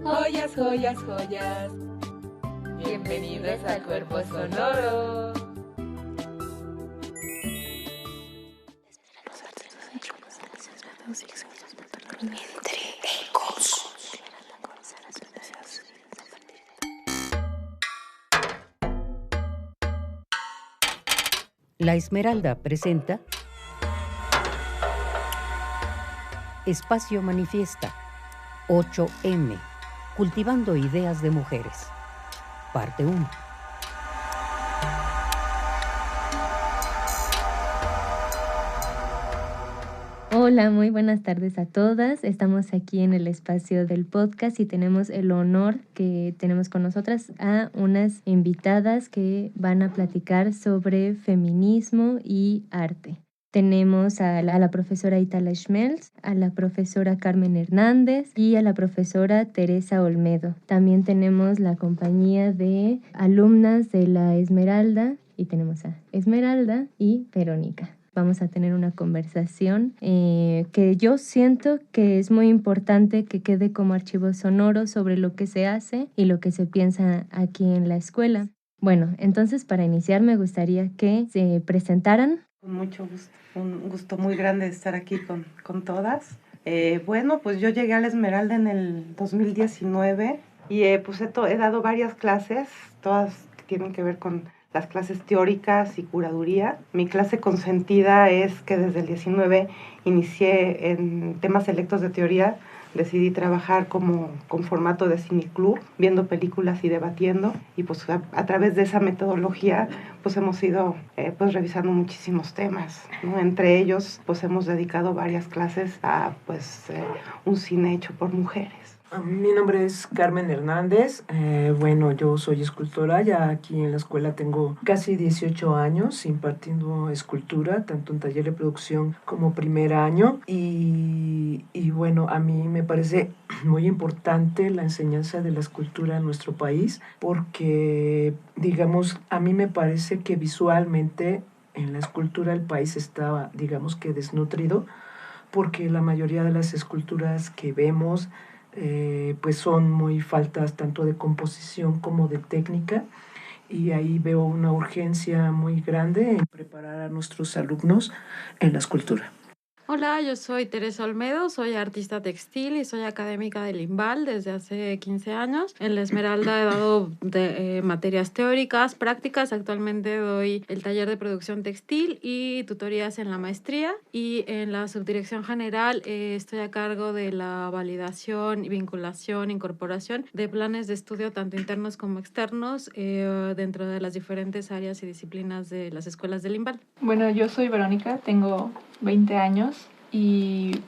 Joyas, joyas, joyas. Bienvenidos a Cuerpo Sonoro. La Esmeralda presenta Espacio Manifiesta 8M, Cultivando Ideas de Mujeres, parte 1. Hola, muy buenas tardes a todas. Estamos aquí en el espacio del podcast y tenemos el honor que tenemos con nosotras a unas invitadas que van a platicar sobre feminismo y arte. Tenemos a la profesora Itala Schmelz, a la profesora Carmen Hernández y a la profesora Teresa Olmedo. También tenemos la compañía de alumnas de la Esmeralda y tenemos a Esmeralda y Verónica. Vamos a tener una conversación que yo siento que es muy importante que quede como archivo sonoro sobre lo que se hace y lo que se piensa aquí en la escuela. Bueno, entonces para iniciar me gustaría que se presentaran. Con mucho gusto, un gusto muy grande estar aquí con todas. Bueno, pues yo llegué a la Esmeralda en el 2019 y he dado varias clases, todas que tienen que ver con las clases teóricas y curaduría. Mi clase consentida es que desde el 19 inicié en temas selectos de teoría. Decidí trabajar con formato de cineclub, viendo películas y debatiendo. Y pues a través de esa metodología pues hemos ido revisando muchísimos temas, ¿no? Entre ellos pues hemos dedicado varias clases a un cine hecho por mujeres. Mi nombre es Carmen Hernández. Yo soy escultora. Ya aquí en la escuela tengo casi 18 años impartiendo escultura, tanto en taller de producción como primer año. Y bueno, a mí me parece muy importante la enseñanza de la escultura en nuestro país porque, digamos, a mí me parece que visualmente en la escultura el país está, digamos que desnutrido, porque la mayoría de las esculturas que vemos pues son muy faltas tanto de composición como de técnica, y ahí veo una urgencia muy grande en preparar a nuestros alumnos en la escultura. Hola, yo soy Teresa Olmedo, soy artista textil y soy académica del IMBAL desde hace 15 años. En la Esmeralda he dado materias teóricas, prácticas. Actualmente doy el taller de producción textil y tutorías en la maestría. Y en la subdirección general estoy a cargo de la validación, vinculación, incorporación de planes de estudio tanto internos como externos dentro de las diferentes áreas y disciplinas de las escuelas del IMBAL. Bueno, yo soy Verónica, tengo 20 años y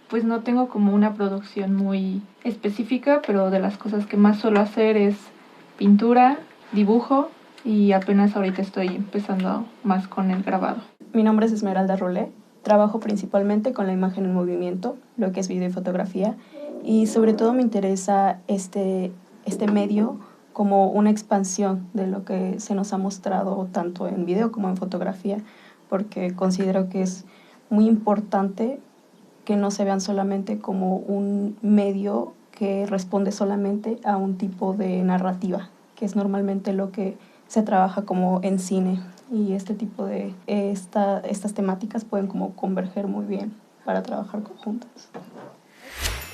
pues no tengo como una producción muy específica, pero de las cosas que más suelo hacer es pintura, dibujo y apenas ahorita estoy empezando más con el grabado. Mi nombre es Esmeralda Rolé, trabajo principalmente con la imagen en movimiento, lo que es video y fotografía, y sobre todo me interesa este medio como una expansión de lo que se nos ha mostrado tanto en video como en fotografía, porque considero que es muy importante que no se vean solamente como un medio que responde solamente a un tipo de narrativa, que es normalmente lo que se trabaja como en cine, y este tipo de estas temáticas pueden como converger muy bien para trabajar conjuntas.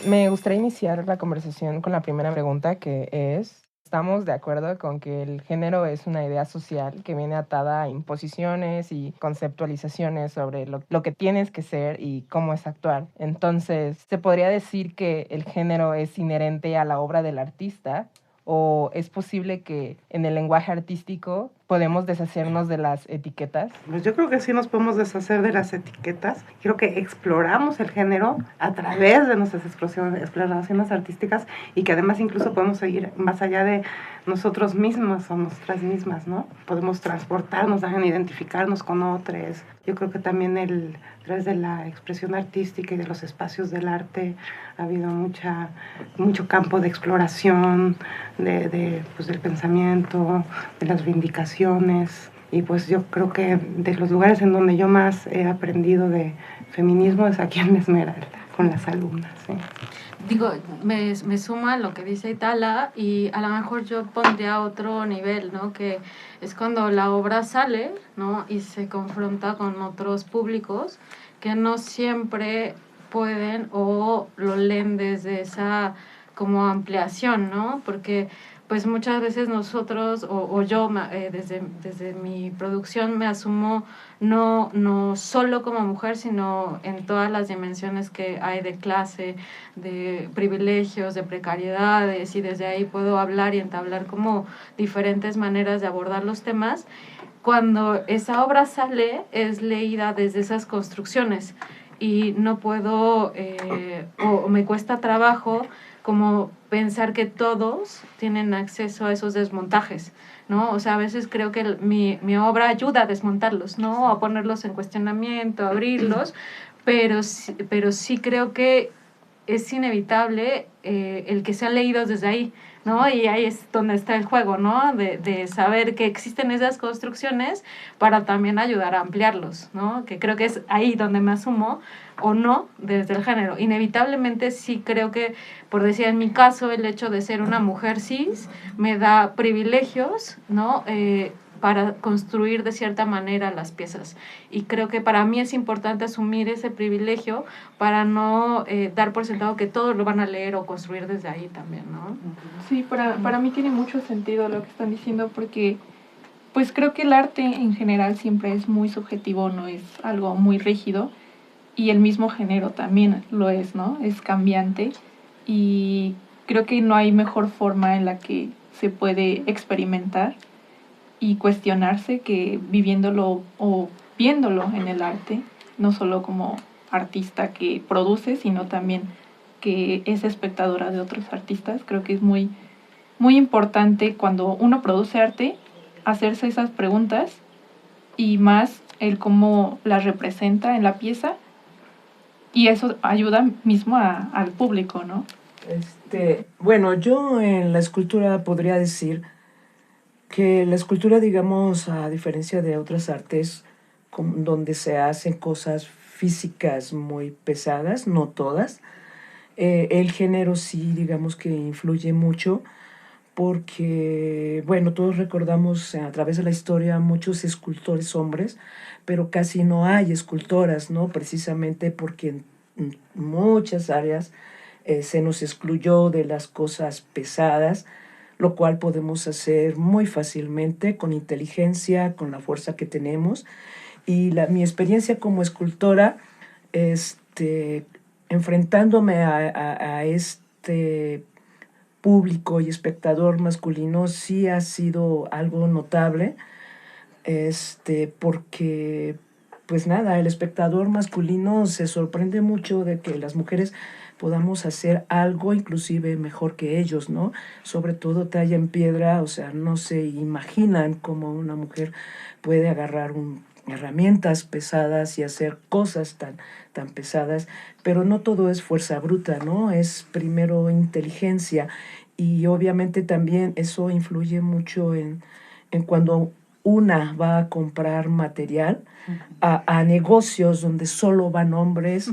Me gustaría iniciar la conversación con la primera pregunta, que es: ¿estamos de acuerdo con que el género es una idea social que viene atada a imposiciones y conceptualizaciones sobre lo que tienes que ser y cómo es actuar? Entonces, ¿se podría decir que el género es inherente a la obra del artista? ¿O es posible que en el lenguaje artístico podemos deshacernos de las etiquetas? Pues yo creo que sí nos podemos deshacer de las etiquetas. Creo que exploramos el género a través de nuestras exploraciones artísticas, y que además incluso podemos seguir más allá de nosotros mismos o nosotras mismas, ¿no? Podemos transportarnos, identificarnos con otros. Yo creo que también a través de la expresión artística y de los espacios del arte ha habido mucho campo de exploración del pensamiento, de las reivindicaciones. Y pues yo creo que de los lugares en donde yo más he aprendido de feminismo es aquí en Esmeralda, con las alumnas. ¿Sí? Digo, me suma lo que dice Itala y a lo mejor yo pondría otro nivel, ¿no? Que es cuando la obra sale, ¿no? Y se confronta con otros públicos que no siempre pueden o lo leen desde esa como ampliación, ¿no? Porque pues muchas veces nosotros o yo desde mi producción me asumo no solo como mujer, sino en todas las dimensiones que hay de clase, de privilegios, de precariedades, y desde ahí puedo hablar y entablar como diferentes maneras de abordar los temas. Cuando esa obra sale, es leída desde esas construcciones y no puedo, o me cuesta trabajo como pensar que todos tienen acceso a esos desmontajes, ¿no? O sea, a veces creo que mi obra ayuda a desmontarlos, ¿no? A ponerlos en cuestionamiento, a abrirlos, pero sí creo que es inevitable el que sean leídos desde ahí, ¿no? Y ahí es donde está el juego, ¿no? De saber que existen esas construcciones para también ayudar a ampliarlos, ¿no? Que creo que es ahí donde me asumo o no desde el género. Inevitablemente sí creo que, por decir en mi caso, el hecho de ser una mujer cis me da privilegios, ¿no? Para construir de cierta manera las piezas. Y creo que para mí es importante asumir ese privilegio para no dar por sentado que todos lo van a leer o construir desde ahí también, ¿no? Sí, para mí tiene mucho sentido lo que están diciendo porque pues creo que el arte en general siempre es muy subjetivo, no es algo muy rígido, y el mismo género también lo es, ¿no? Es cambiante y creo que no hay mejor forma en la que se puede experimentar y cuestionarse que viviéndolo o viéndolo en el arte, no solo como artista que produce, sino también que es espectadora de otros artistas. Creo que es muy, muy importante cuando uno produce arte hacerse esas preguntas y más el cómo las representa en la pieza, y eso ayuda mismo al público, ¿no? Bueno, yo en la escultura podría decir que la escultura, digamos, a diferencia de otras artes donde se hacen cosas físicas muy pesadas, no todas, el género sí, digamos que influye mucho porque, bueno, todos recordamos a través de la historia muchos escultores hombres, pero casi no hay escultoras, ¿no? Precisamente porque en muchas áreas se nos excluyó de las cosas pesadas, lo cual podemos hacer muy fácilmente con inteligencia, con la fuerza que tenemos. Y mi experiencia como escultora, enfrentándome a este público y espectador masculino, sí ha sido algo notable, porque, pues nada, el espectador masculino se sorprende mucho de que las mujeres podamos hacer algo inclusive mejor que ellos, ¿no? Sobre todo talla en piedra, o sea, no se imaginan cómo una mujer puede agarrar herramientas pesadas y hacer cosas tan pesadas, pero no todo es fuerza bruta, ¿no? Es primero inteligencia, y obviamente también eso influye mucho en cuando una va a comprar material a negocios donde solo van hombres.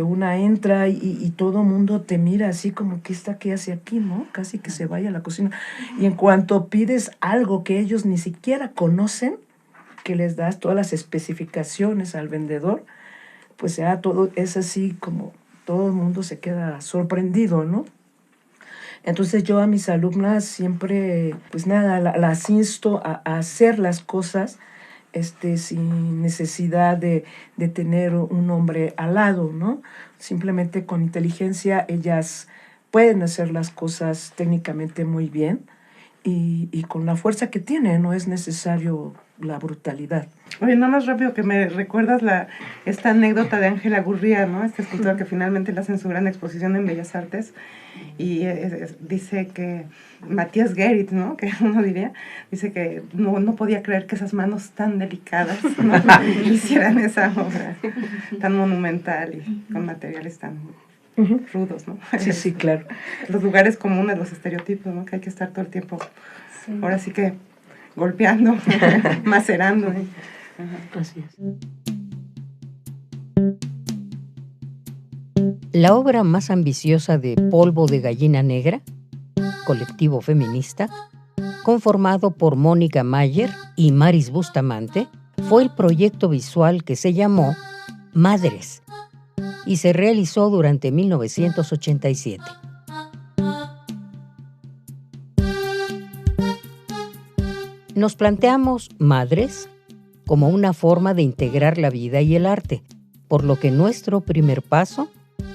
Una entra y todo mundo te mira así como, ¿qué hace aquí, no? Casi que se vaya a la cocina. Y en cuanto pides algo que ellos ni siquiera conocen, que les das todas las especificaciones al vendedor, pues ya todo es así como todo el mundo se queda sorprendido, ¿no? Entonces yo a mis alumnas siempre, pues nada, las insto a hacer las cosas sin necesidad de tener un hombre al lado, ¿no? Simplemente con inteligencia ellas pueden hacer las cosas técnicamente muy bien y con la fuerza que tienen, no es necesario la brutalidad. Oye, nada más rápido que me recuerdas esta anécdota de Ángela Gurría, ¿no? Esta escultora que finalmente la hacen su gran exposición en Bellas Artes, y dice que Matías Gerrit, ¿no? Que uno diría, dice que no podía creer que esas manos tan delicadas, ¿no? hicieran esa obra tan monumental y con materiales tan rudos, ¿no? Sí, claro. Los lugares comunes, los estereotipos, ¿no? Que hay que estar todo el tiempo, ahora sí que golpeando, macerando. Así es. La obra más ambiciosa de Polvo de Gallina Negra, colectivo feminista, conformado por Mónica Mayer y Maris Bustamante, fue el proyecto visual que se llamó Madres y se realizó durante 1987. Nos planteamos Madres como una forma de integrar la vida y el arte, por lo que nuestro primer paso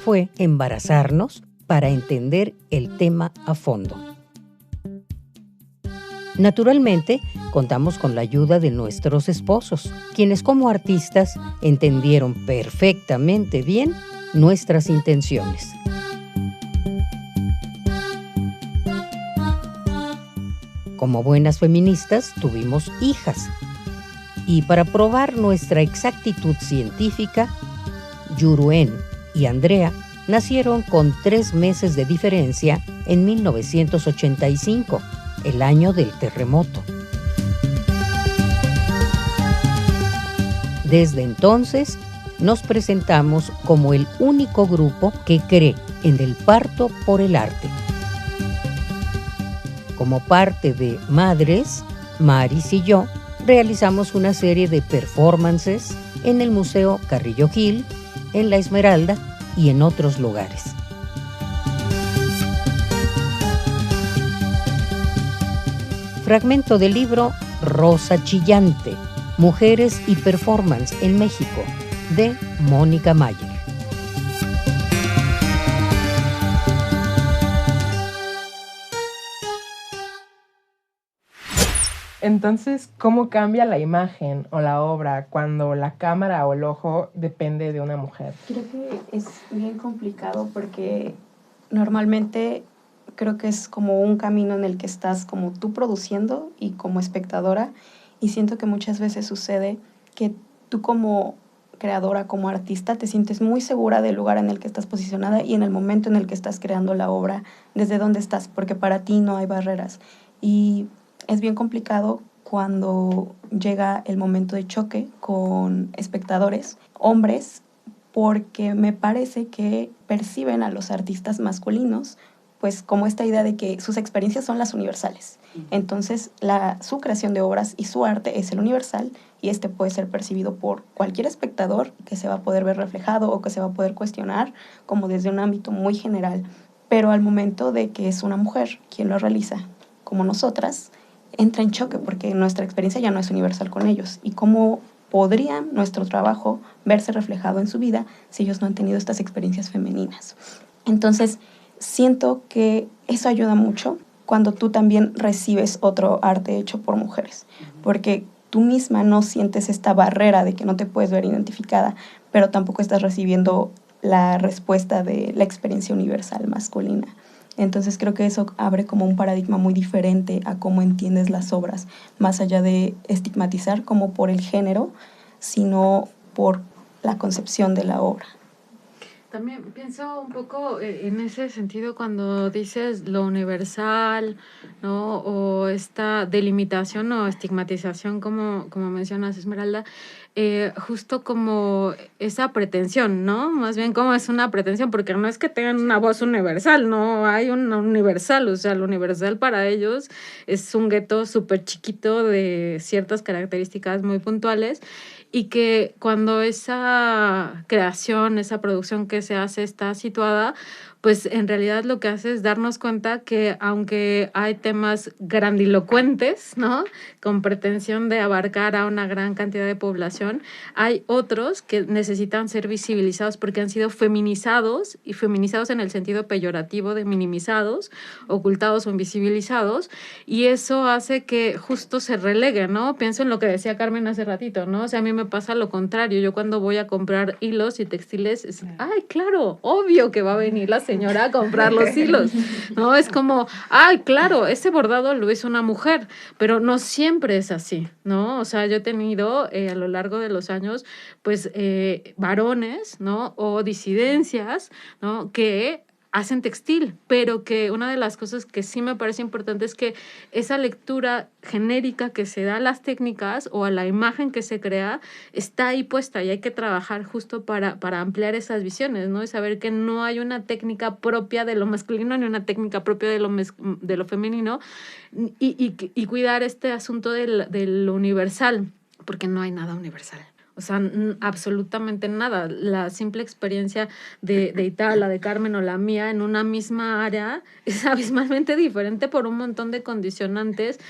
fue embarazarnos para entender el tema a fondo. Naturalmente, contamos con la ayuda de nuestros esposos, quienes como artistas entendieron perfectamente bien nuestras intenciones. Como buenas feministas, tuvimos hijas. Y para probar nuestra exactitud científica, Yuruen y Andrea nacieron con 3 meses de diferencia en 1985, el año del terremoto. Desde entonces, nos presentamos como el único grupo que cree en el parto por el arte. Como parte de Madres, Maris y yo realizamos una serie de performances en el Museo Carrillo Gil, en La Esmeralda y en otros lugares. Fragmento del libro Rosa Chillante, Mujeres y Performance en México, de Mónica Mayer. Entonces, ¿cómo cambia la imagen o la obra cuando la cámara o el ojo depende de una mujer? Creo que es bien complicado porque normalmente creo que es como un camino en el que estás como tú produciendo y como espectadora, y siento que muchas veces sucede que tú como creadora, como artista, te sientes muy segura del lugar en el que estás posicionada y en el momento en el que estás creando la obra, desde dónde estás, porque para ti no hay barreras. Y es bien complicado cuando llega el momento de choque con espectadores, hombres, porque me parece que perciben a los artistas masculinos pues como esta idea de que sus experiencias son las universales. Entonces, su creación de obras y su arte es el universal, y este puede ser percibido por cualquier espectador que se va a poder ver reflejado o que se va a poder cuestionar como desde un ámbito muy general. Pero al momento de que es una mujer quien lo realiza, como nosotras, entra en choque porque nuestra experiencia ya no es universal con ellos. ¿Y cómo podría nuestro trabajo verse reflejado en su vida si ellos no han tenido estas experiencias femeninas? Entonces, siento que eso ayuda mucho cuando tú también recibes otro arte hecho por mujeres, porque tú misma no sientes esta barrera de que no te puedes ver identificada, pero tampoco estás recibiendo la respuesta de la experiencia universal masculina. Entonces creo que eso abre como un paradigma muy diferente a cómo entiendes las obras, más allá de estigmatizar como por el género, sino por la concepción de la obra. También pienso un poco en ese sentido cuando dices lo universal, ¿no? O esta delimitación o estigmatización, como mencionas, Esmeralda, justo como esa pretensión, ¿no? Más bien como es una pretensión, porque no es que tengan una voz universal, no hay una universal, o sea, lo universal para ellos es un gueto súper chiquito de ciertas características muy puntuales, y que cuando esa creación, esa producción que se hace está situada, pues en realidad lo que hace es darnos cuenta que aunque hay temas grandilocuentes, ¿no?, con pretensión de abarcar a una gran cantidad de población, hay otros que necesitan ser visibilizados porque han sido feminizados, y feminizados en el sentido peyorativo de minimizados, ocultados o invisibilizados, y eso hace que justo se relegue, ¿no? Pienso en lo que decía Carmen hace ratito, ¿no? O sea, a mí me pasa lo contrario. Yo cuando voy a comprar hilos y textiles, ¡ay, claro! Obvio que va a venir la señora a comprar los hilos, ¿no? Es como, ¡ay, claro! Ese bordado lo hizo una mujer, pero no siempre es así, ¿no? O sea, yo he tenido a lo largo de los años, pues, varones, ¿no? O disidencias, ¿no?, que hacen textil, pero que una de las cosas que sí me parece importante es que esa lectura genérica que se da a las técnicas o a la imagen que se crea está ahí puesta y hay que trabajar justo para ampliar esas visiones, ¿no? Y saber que no hay una técnica propia de lo masculino ni una técnica propia de lo femenino y cuidar este asunto de lo universal, porque no hay nada universal. O sea, absolutamente nada. La simple experiencia de Itala, de Carmen o la mía en una misma área es abismalmente diferente por un montón de condicionantes,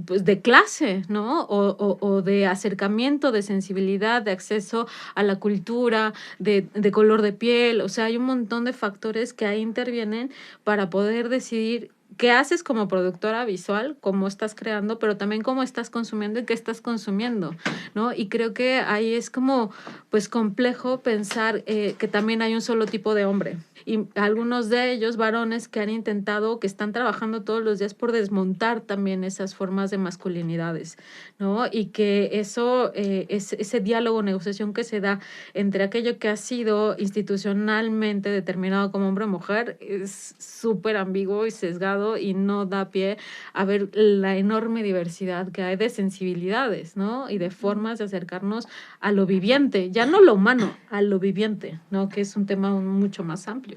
pues, de clase, ¿no? O de acercamiento, de sensibilidad, de acceso a la cultura, de color de piel. O sea, hay un montón de factores que ahí intervienen para poder decidir qué haces como productora visual, cómo estás creando, pero también cómo estás consumiendo y qué estás consumiendo, ¿no? Y creo que ahí es como, pues, complejo pensar que también hay un solo tipo de hombre. Y algunos de ellos, varones, que han intentado, que están trabajando todos los días por desmontar también esas formas de masculinidades, ¿no? Y que eso, ese diálogo, negociación que se da entre aquello que ha sido institucionalmente determinado como hombre o mujer es súper ambiguo y sesgado y no da pie a ver la enorme diversidad que hay de sensibilidades, ¿no? Y de formas de acercarnos a lo viviente, ya no lo humano, a lo viviente, ¿no? Que es un tema mucho más amplio.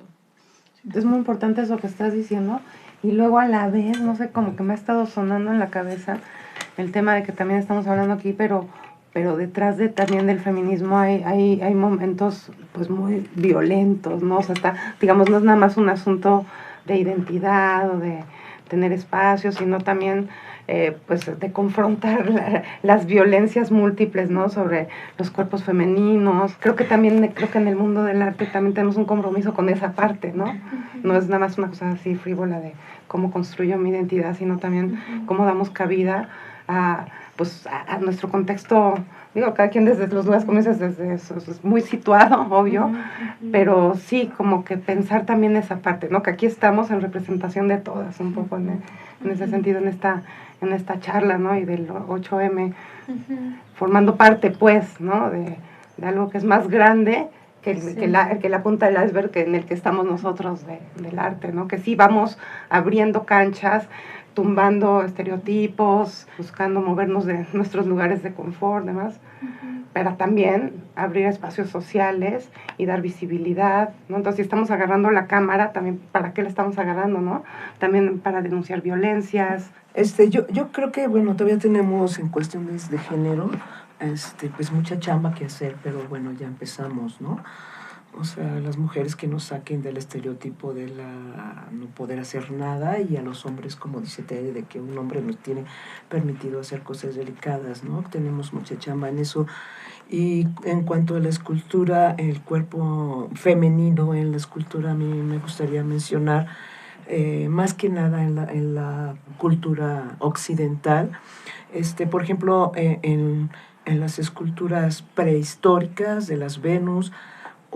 Es muy importante eso que estás diciendo y luego a la vez, no sé, como que me ha estado sonando en la cabeza el tema de que también estamos hablando aquí, pero detrás también del feminismo hay momentos pues muy violentos, ¿no? O sea, digamos, no es nada más un asunto de identidad o de tener espacios, sino también pues de confrontar las violencias múltiples, ¿no? Sobre los cuerpos femeninos. Creo que en el mundo del arte también tenemos un compromiso con esa parte, ¿no? No es nada más una cosa así frívola de cómo construyo mi identidad, sino también cómo damos cabida a nuestro contexto. Digo, cada quien desde los lugares comienzas desde eso, es muy situado, obvio, pero sí, como que pensar también esa parte, ¿no? Que aquí estamos en representación de todas, un poco en ese sentido, en esta charla, ¿no? Y del 8M, formando parte, pues, ¿no? De algo que es más grande que la punta del iceberg en el que estamos nosotros del arte, ¿no? Que sí vamos abriendo canchas, tumbando estereotipos, buscando movernos de nuestros lugares de confort, demás, pero también abrir espacios sociales y dar visibilidad, ¿no? Entonces, si estamos agarrando la cámara, también, ¿para qué la estamos agarrando, no? También para denunciar violencias. Yo creo que, bueno, todavía tenemos en cuestiones de género, pues mucha chamba que hacer, pero bueno, ya empezamos, ¿no? O sea, las mujeres que nos saquen del estereotipo de no poder hacer nada, y a los hombres, como dice Tere, de que un hombre nos tiene permitido hacer cosas delicadas, ¿no? Tenemos mucha chamba en eso. Y en cuanto a la escultura, el cuerpo femenino en la escultura, a mí me gustaría mencionar, más que nada en la cultura occidental, por ejemplo, en las esculturas prehistóricas de las Venus,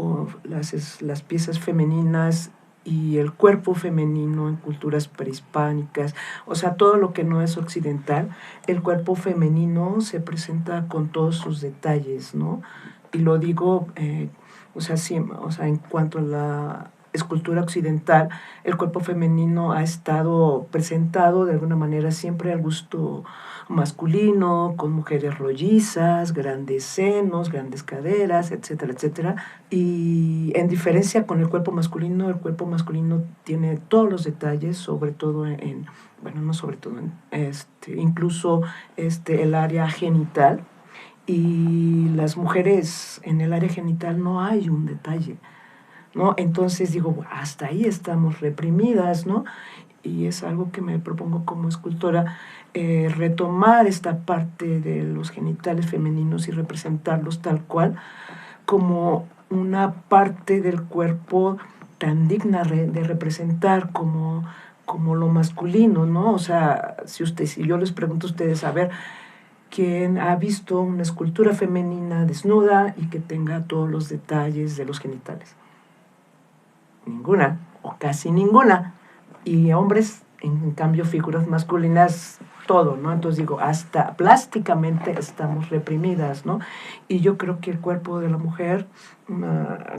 o las piezas femeninas y el cuerpo femenino en culturas prehispánicas, o sea, todo lo que no es occidental, el cuerpo femenino se presenta con todos sus detalles, ¿no? Y lo digo, en cuanto a la escultura occidental, el cuerpo femenino ha estado presentado de alguna manera siempre al gusto masculino, con mujeres rollizas, grandes senos, grandes caderas, etcétera, etcétera. Y en diferencia con el cuerpo masculino tiene todos los detalles, sobre todo incluso el área genital. Y las mujeres en el área genital no hay un detalle, ¿no? Entonces digo, hasta ahí estamos reprimidas, ¿no? Y es algo que me propongo como escultora, retomar esta parte de los genitales femeninos y representarlos tal cual, como una parte del cuerpo tan digna de representar como lo masculino, ¿no? O sea, si yo les pregunto a ustedes, a ver, ¿quién ha visto una escultura femenina desnuda y que tenga todos los detalles de los genitales? Ninguna, o casi ninguna. Y hombres, en cambio, figuras masculinas todo, ¿no? Entonces digo, hasta plásticamente estamos reprimidas, ¿no? Y yo creo que el cuerpo de la mujer,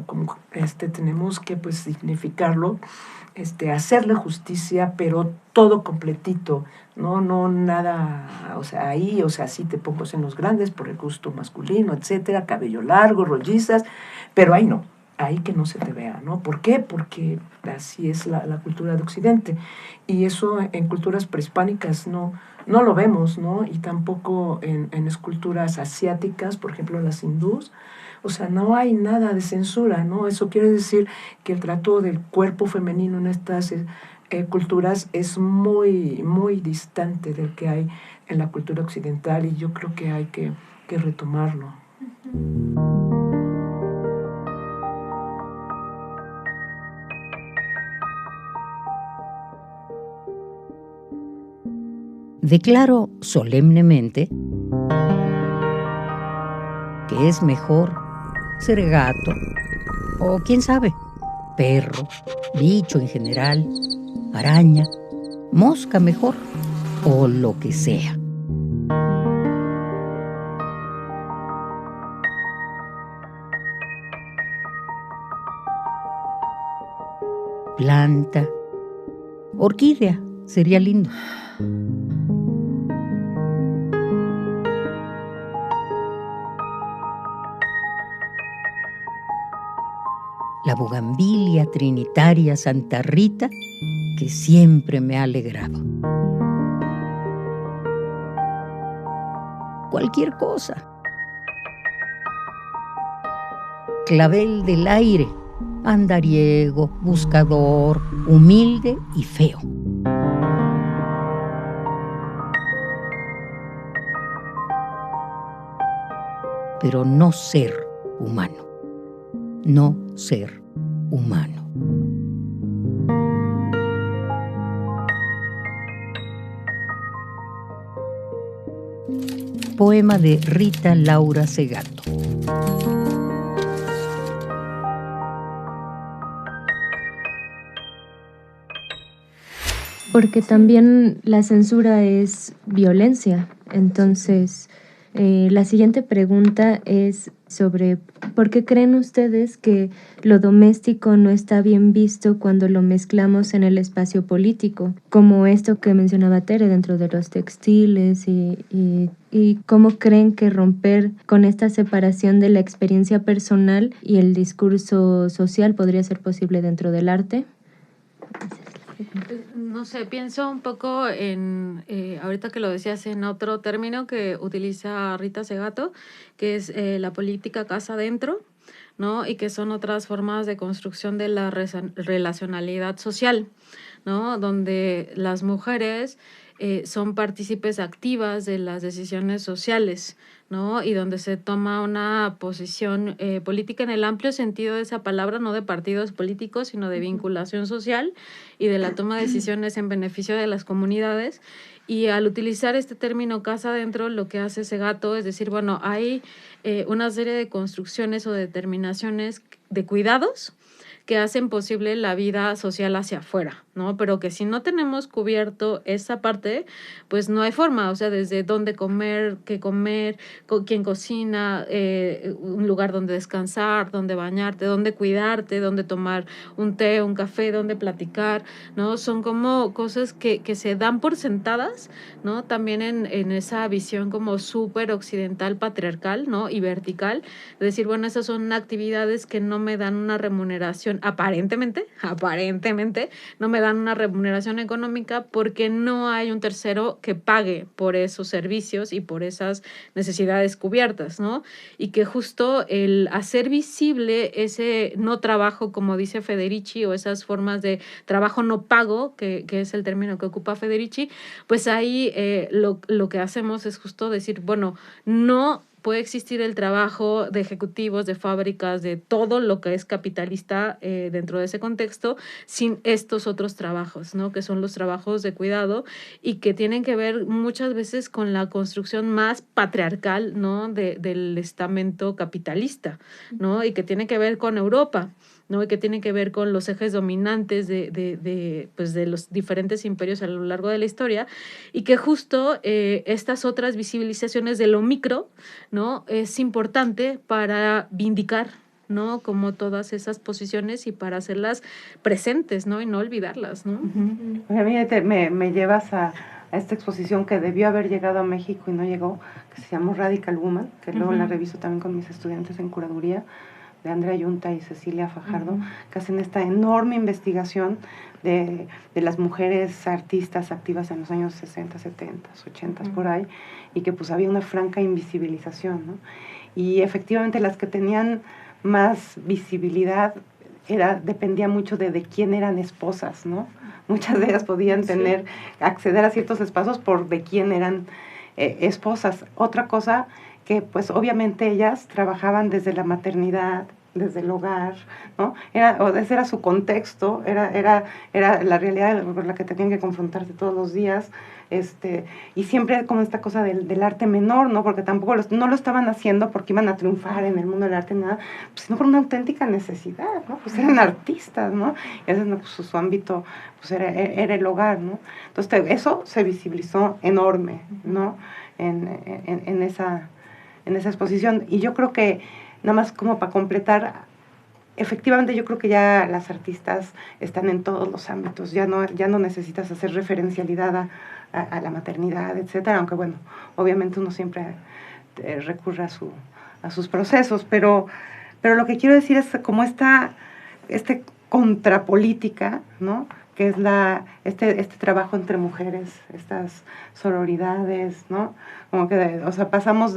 como tenemos que pues significarlo, hacerle justicia, pero todo completito, no nada, o sea, ahí, o sea, sí te pongo senos grandes por el gusto masculino, etcétera, cabello largo, rollizas, pero ahí no, ahí que no se te vea, ¿no? ¿Por qué? Porque así es la cultura de Occidente, y eso en culturas prehispánicas no lo vemos, ¿no? Y tampoco en esculturas asiáticas, por ejemplo, las hindús. O sea, no hay nada de censura, ¿no? Eso quiere decir que el trato del cuerpo femenino en estas culturas es muy, muy distante del que hay en la cultura occidental, y yo creo que hay que retomarlo. Declaro solemnemente que es mejor ser gato, o quién sabe, perro, bicho en general, araña, mosca mejor, o lo que sea. Planta, orquídea, sería lindo. La bugambilia trinitaria Santa Rita, que siempre me ha alegrado. Cualquier cosa. Clavel del aire, andariego, buscador, humilde y feo. Pero no ser humano. No ser humano. Poema de Rita Laura Segato. Porque también la censura es violencia. Entonces, la siguiente pregunta es sobre por qué creen ustedes que lo doméstico no está bien visto cuando lo mezclamos en el espacio político, como esto que mencionaba Tere dentro de los textiles, y cómo creen que romper con esta separación de la experiencia personal y el discurso social podría ser posible dentro del arte. No sé, pienso un poco en, ahorita que lo decías, en otro término que utiliza Rita Segato, que es la política casa adentro, ¿no? Y que son otras formas de construcción de la relacionalidad social, ¿no? Donde las mujeres son partícipes activas de las decisiones sociales, ¿no? Y donde se toma una posición política en el amplio sentido de esa palabra, no de partidos políticos, sino de vinculación social y de la toma de decisiones en beneficio de las comunidades. Y al utilizar este término casa adentro, lo que hace Segato es decir, bueno, hay una serie de construcciones o determinaciones de cuidados que hacen posible la vida social hacia afuera, ¿no? Pero que si no tenemos cubierto esa parte, pues no hay forma, o sea, desde dónde comer, qué comer, quién cocina, un lugar donde descansar, dónde bañarte, dónde cuidarte, dónde tomar un té, un café, dónde platicar, ¿no? Son como cosas que se dan por sentadas, ¿no? También en esa visión como súper occidental, patriarcal, ¿no? Y vertical, es decir, bueno, esas son actividades que no me dan una remuneración, aparentemente, no me dan una remuneración económica porque no hay un tercero que pague por esos servicios y por esas necesidades cubiertas, ¿no? Y que justo el hacer visible ese no trabajo, como dice Federici, o esas formas de trabajo no pago, que es el término que ocupa Federici, pues ahí lo que hacemos es justo decir, bueno, no puede existir el trabajo de ejecutivos, de fábricas, de todo lo que es capitalista dentro de ese contexto, sin estos otros trabajos, ¿no? Que son los trabajos de cuidado y que tienen que ver muchas veces con la construcción más patriarcal, ¿no? Del estamento capitalista, ¿no? Y que tiene que ver con Europa, ¿no? Y que tiene que ver con los ejes dominantes pues de los diferentes imperios a lo largo de la historia, y que justo estas otras visibilizaciones de lo micro, ¿no? Es importante para vindicar, ¿no? Como todas esas posiciones y para hacerlas presentes, ¿no? Y no olvidarlas, ¿no? Uh-huh. A mí me llevas a esta exposición que debió haber llegado a México y no llegó, que se llamó Radical Woman, que luego la reviso también con mis estudiantes en curaduría, de Andrea Yunta y Cecilia Fajardo, que hacen esta enorme investigación de las mujeres artistas activas en los años 60, 70, 80, por ahí, y que pues había una franca invisibilización, ¿no? Y efectivamente las que tenían más visibilidad dependía mucho de quién eran esposas, ¿no? Muchas de ellas podían acceder a ciertos espacios por de quién eran esposas. Otra cosa que pues obviamente ellas trabajaban desde la maternidad, desde el hogar, ¿no? Ese era su contexto, era la realidad con la que tenían que confrontarse todos los días, y siempre como esta cosa del arte menor, ¿no? Porque tampoco no lo estaban haciendo porque iban a triunfar en el mundo del arte, nada, pues, sino por una auténtica necesidad, ¿no? Pues eran artistas, ¿no? Y ese, pues, su ámbito pues era el hogar, ¿no? Entonces eso se visibilizó enorme, ¿no? En esa exposición. Y yo creo que, nada más como para completar, efectivamente yo creo que ya las artistas están en todos los ámbitos, ya no necesitas hacer referencialidad a la maternidad, etcétera, aunque bueno, obviamente uno siempre recurre a sus procesos, pero lo que quiero decir es como esta contrapolítica, ¿no? Que es este trabajo entre mujeres, estas sororidades, ¿no? Como que, o sea, pasamos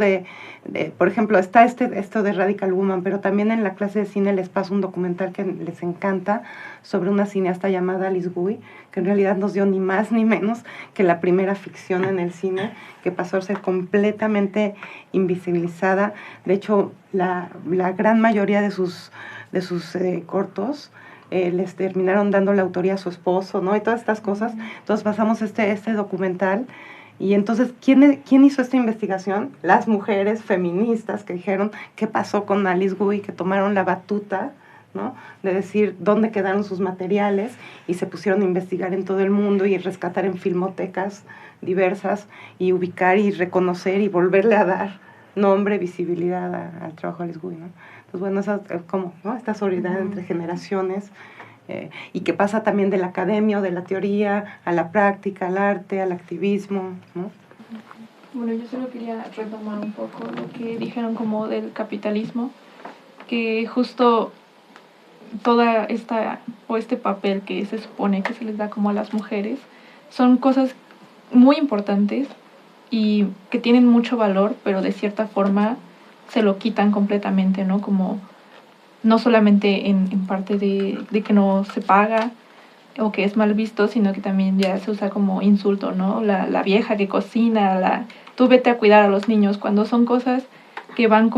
por ejemplo, está esto de Radical Woman, pero también en la clase de cine les paso un documental que les encanta sobre una cineasta llamada Alice Guy, que en realidad nos dio ni más ni menos que la primera ficción en el cine, que pasó a ser completamente invisibilizada. De hecho, la gran mayoría de sus cortos les terminaron dando la autoría a su esposo, ¿no? Y todas estas cosas. Entonces pasamos este documental. Y entonces, ¿quién hizo esta investigación? Las mujeres feministas que dijeron qué pasó con Alice Guy, que tomaron la batuta, ¿no? De decir dónde quedaron sus materiales y se pusieron a investigar en todo el mundo y rescatar en filmotecas diversas y ubicar y reconocer y volverle a dar nombre, visibilidad al trabajo de Alice Guy, ¿no? Pues bueno, como, ¿no? Esta solidaridad entre generaciones, y que pasa también de la academia o de la teoría a la práctica, al arte, al activismo, ¿no? Bueno, yo solo quería retomar un poco lo que dijeron como del capitalismo, que justo toda este papel que se supone que se les da como a las mujeres, son cosas muy importantes y que tienen mucho valor, pero de cierta forma se lo quitan completamente, ¿no? Como no solamente en parte de que no se paga o que es mal visto, sino que también ya se usa como insulto, ¿no? La vieja que cocina, tú vete a cuidar a los niños, cuando son cosas que van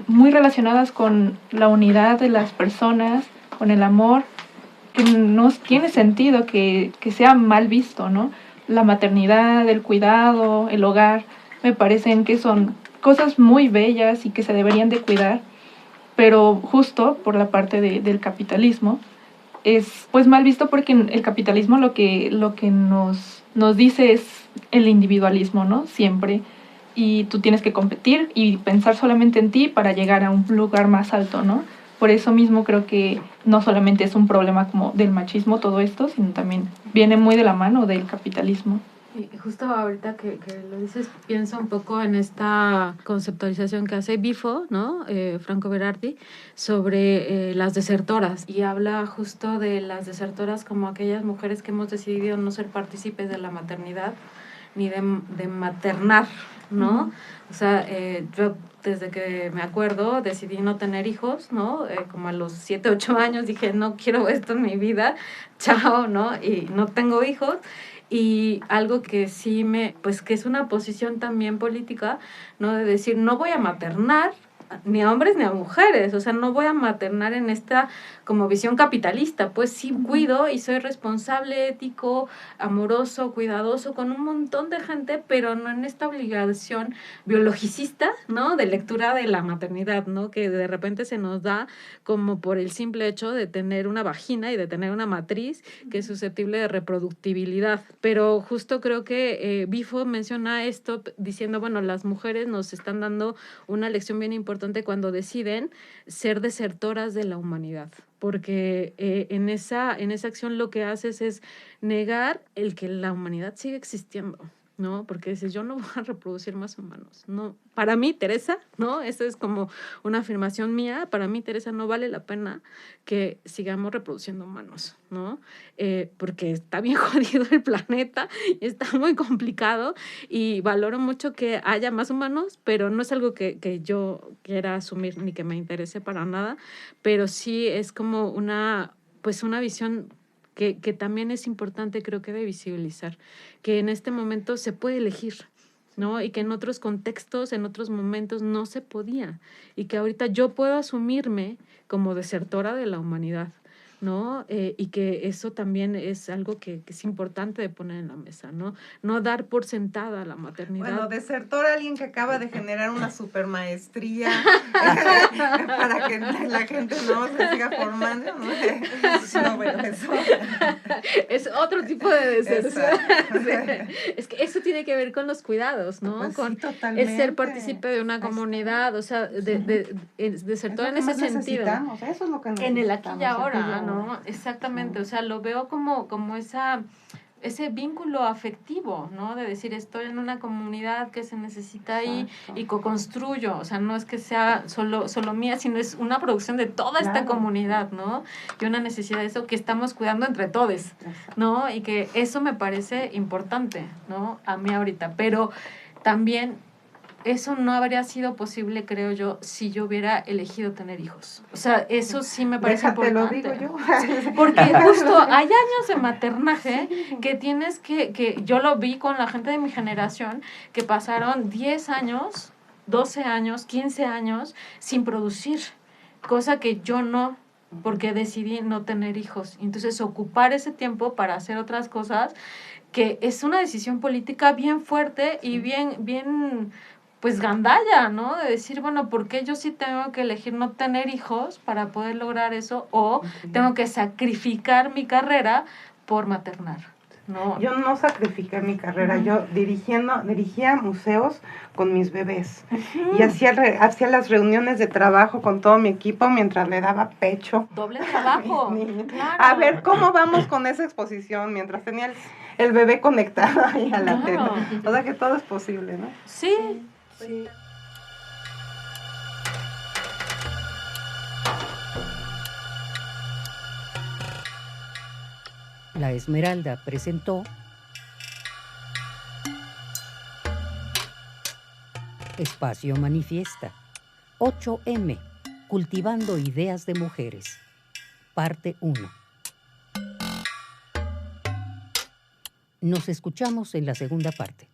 muy relacionadas con la unidad de las personas, con el amor, que no tiene sentido que sea mal visto, ¿no? La maternidad, el cuidado, el hogar, me parecen que son cosas muy bellas y que se deberían de cuidar, pero justo por la parte del capitalismo es pues mal visto, porque el capitalismo lo que nos dice es el individualismo, ¿no? Siempre. Y tú tienes que competir y pensar solamente en ti para llegar a un lugar más alto, ¿no? Por eso mismo creo que no solamente es un problema como del machismo todo esto, sino también viene muy de la mano del capitalismo. Y justo ahorita que lo dices, pienso un poco en esta conceptualización que hace Bifo, ¿no? Franco Berardi, sobre las desertoras. Y habla justo de las desertoras como aquellas mujeres que hemos decidido no ser partícipes de la maternidad, ni de maternar, ¿no? Uh-huh. O sea, yo desde que me acuerdo decidí no tener hijos, ¿no? Como a los 7, 8 años dije, no quiero esto en mi vida, chao, ¿no? Y no tengo hijos. Y algo que sí pues que es una posición también política, ¿no? De decir, no voy a maternar, ni a hombres ni a mujeres, o sea, no voy a maternar en esta como visión capitalista, pues sí cuido y soy responsable, ético, amoroso, cuidadoso con un montón de gente, pero no en esta obligación biologicista, ¿no? De lectura de la maternidad, ¿no? Que de repente se nos da como por el simple hecho de tener una vagina y de tener una matriz que es susceptible de reproductibilidad. Pero justo creo que Bifo menciona esto diciendo, bueno, las mujeres nos están dando una lección bien importante cuando deciden ser desertoras de la humanidad, porque en esa acción lo que haces es negar el que la humanidad sigue existiendo, ¿no? Porque dices, yo no voy a reproducir más humanos, no. Para mí, Teresa, ¿no? Esa es como una afirmación mía, para mí, Teresa, no vale la pena que sigamos reproduciendo humanos, ¿no? Porque está bien jodido el planeta y está muy complicado y valoro mucho que haya más humanos, pero no es algo que yo quiera asumir ni que me interese para nada, pero sí es como una visión que también es importante, creo que de visibilizar, que en este momento se puede elegir, ¿no? Y que en otros contextos, en otros momentos no se podía, y que ahorita yo puedo asumirme como desertora de la humanidad, ¿no? Y que eso también es algo que es importante de poner en la mesa, ¿no? No dar por sentada la maternidad. Bueno, desertor, alguien que acaba de generar una supermaestría para que la gente no se siga formando, ¿no? No, bueno, eso. Es otro tipo de deserción. Es que eso tiene que ver con los cuidados, ¿no? Pues con sí, totalmente. el ser partícipe de una comunidad, o sea, desertor en ese sentido. Eso es lo que necesitamos. En el aquí y ahora, ¿no? Exactamente, o sea, lo veo como ese vínculo afectivo, ¿no? De decir, estoy en una comunidad que se necesita ahí y co-construyo, o sea, no es que sea solo mía, sino es una producción de toda esta comunidad, ¿no? Y una necesidad de eso que estamos cuidando entre todos, ¿no? Y que eso me parece importante, ¿no? A mí ahorita, pero también eso no habría sido posible, creo yo, si yo hubiera elegido tener hijos. O sea, eso sí me parece importante. Lo digo yo. Porque justo hay años de maternaje que tienes que yo lo vi con la gente de mi generación, que pasaron 10 años, 12 años, 15 años sin producir, cosa que yo no, porque decidí no tener hijos. Entonces, ocupar ese tiempo para hacer otras cosas, que es una decisión política bien fuerte y bien pues gandalla, ¿no? De decir, bueno, ¿por qué yo sí tengo que elegir no tener hijos para poder lograr eso? O tengo que sacrificar mi carrera por maternar, ¿no? Yo no sacrifiqué mi carrera, yo dirigía museos con mis bebés y hacía las reuniones de trabajo con todo mi equipo mientras le daba pecho. Doble trabajo. Claro. A ver, ¿cómo vamos con esa exposición? Mientras tenía el bebé conectado ahí a la tela. O sea que todo es posible, ¿no? Sí. Sí. La Esmeralda presentó Espacio Manifiesta 8M, Cultivando Ideas de Mujeres, parte 1. Nos escuchamos en la segunda parte.